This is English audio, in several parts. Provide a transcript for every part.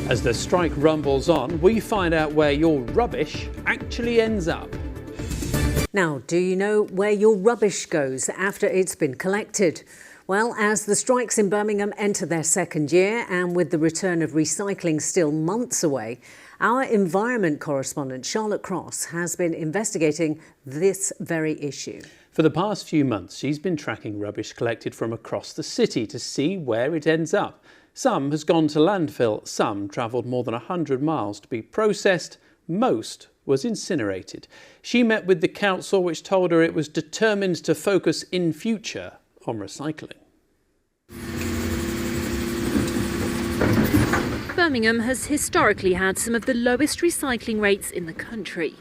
As the strike rumbles on, we find out where your rubbish actually ends up. Now, do you know where your rubbish goes after it's been collected? Well, as the strikes in Birmingham enter their second year and with the return of recycling still months away, our environment correspondent Charlotte Cross has been investigating this very issue. For the past few months, she's been tracking rubbish collected from across the city to see where it ends up. Some has gone to landfill, some travelled more than 100 miles to be processed, most was incinerated. She met with the council, which told her it was determined to focus in future on recycling. Birmingham has historically had some of the lowest recycling rates in the country.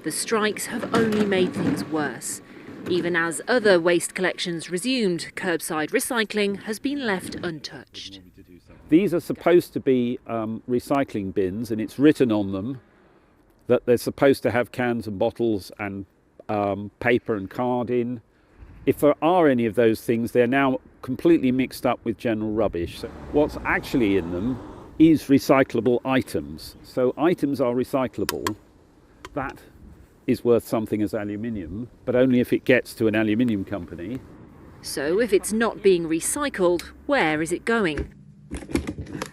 The strikes have only made things worse. Even as other waste collections resumed, curbside recycling has been left untouched. These are supposed to be recycling bins, and it's written on them that they're supposed to have cans and bottles and paper and card in. If there are any of those things, they're now completely mixed up with general rubbish. So what's actually in them is recyclable items. So items are recyclable. That is worth something as aluminium, but only if it gets to an aluminium company. So if it's not being recycled, where is it going?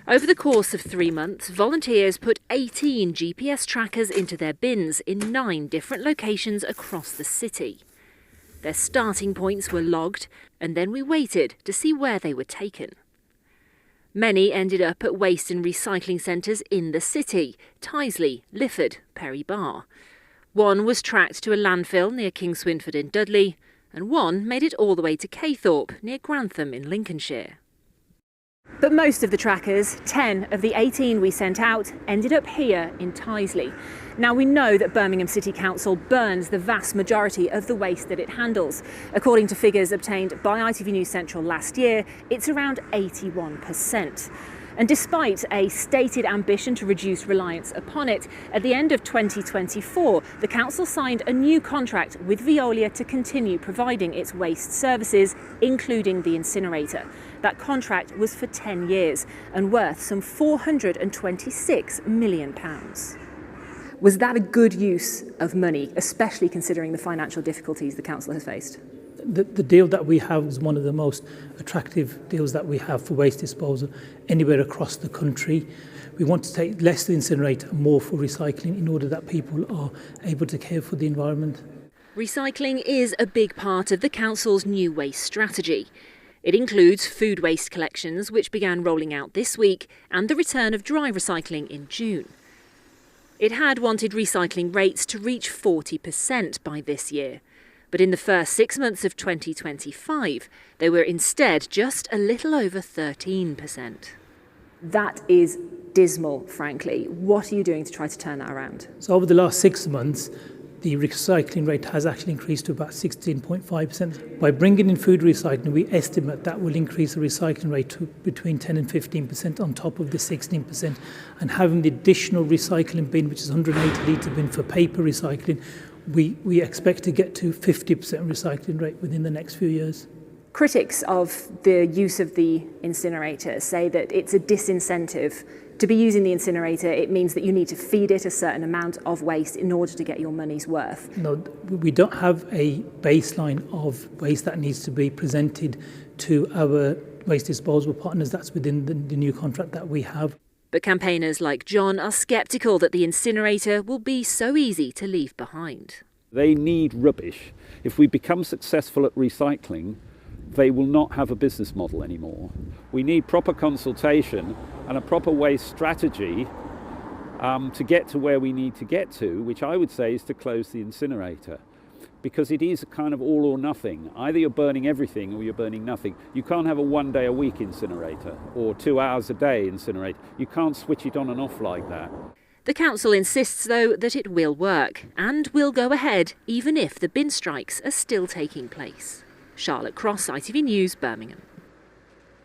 Over the course of 3 months, volunteers put 18 GPS trackers into their bins in 9 different locations across the city. Their starting points were logged, and then we waited to see where they were taken. Many ended up at waste and recycling centres in the city: Tyseley, Lifford, Perry Bar. One was tracked to a landfill near Kings Swinford in Dudley, and one made it all the way to Caythorpe near Grantham in Lincolnshire. But most of the trackers, 10 of the 18 we sent out, ended up here in Tyseley. Now, we know that Birmingham City Council burns the vast majority of the waste that it handles. According to figures obtained by ITV News Central last year, it's around 81%. And despite a stated ambition to reduce reliance upon it, at the end of 2024, the council signed a new contract with Veolia to continue providing its waste services, including the incinerator. That contract was for 10 years and worth some £426 million. Was that a good use of money, especially considering the financial difficulties the council has faced? The deal that we have is one of the most attractive deals that we have for waste disposal anywhere across the country. We want to take less to the incinerator and more for recycling in order that people are able to care for the environment. Recycling is a big part of the council's new waste strategy. It includes food waste collections, which began rolling out this week, and the return of dry recycling in June. It had wanted recycling rates to reach 40% by this year. But in the first 6 months of 2025, they were instead just a little over 13%. That is dismal, frankly. What are you doing to try to turn that around? So over the last 6 months, the recycling rate has actually increased to about 16.5%. By bringing in food recycling, we estimate that will increase the recycling rate to between 10 and 15% on top of the 16%. And having the additional recycling bin, which is 180 litre bin for paper recycling, we expect to get to 50% recycling rate within the next few years. Critics of the use of the incinerator say that it's a disincentive. To be using the incinerator, it means that you need to feed it a certain amount of waste in order to get your money's worth. No, we don't have a baseline of waste that needs to be presented to our waste disposal partners. That's within the new contract that we have. But campaigners like John are sceptical that the incinerator will be so easy to leave behind. They need rubbish. If we become successful at recycling, they will not have a business model anymore. We need proper consultation and a proper waste strategy to get to where we need to get to, which I would say is to close the incinerator. Because it is kind of all or nothing. Either you're burning everything or you're burning nothing. You can't have a 1 day a week incinerator or 2 hours a day incinerator. You can't switch it on and off like that. The council insists, though, that it will work and will go ahead even if the bin strikes are still taking place. Charlotte Cross, ITV News, Birmingham.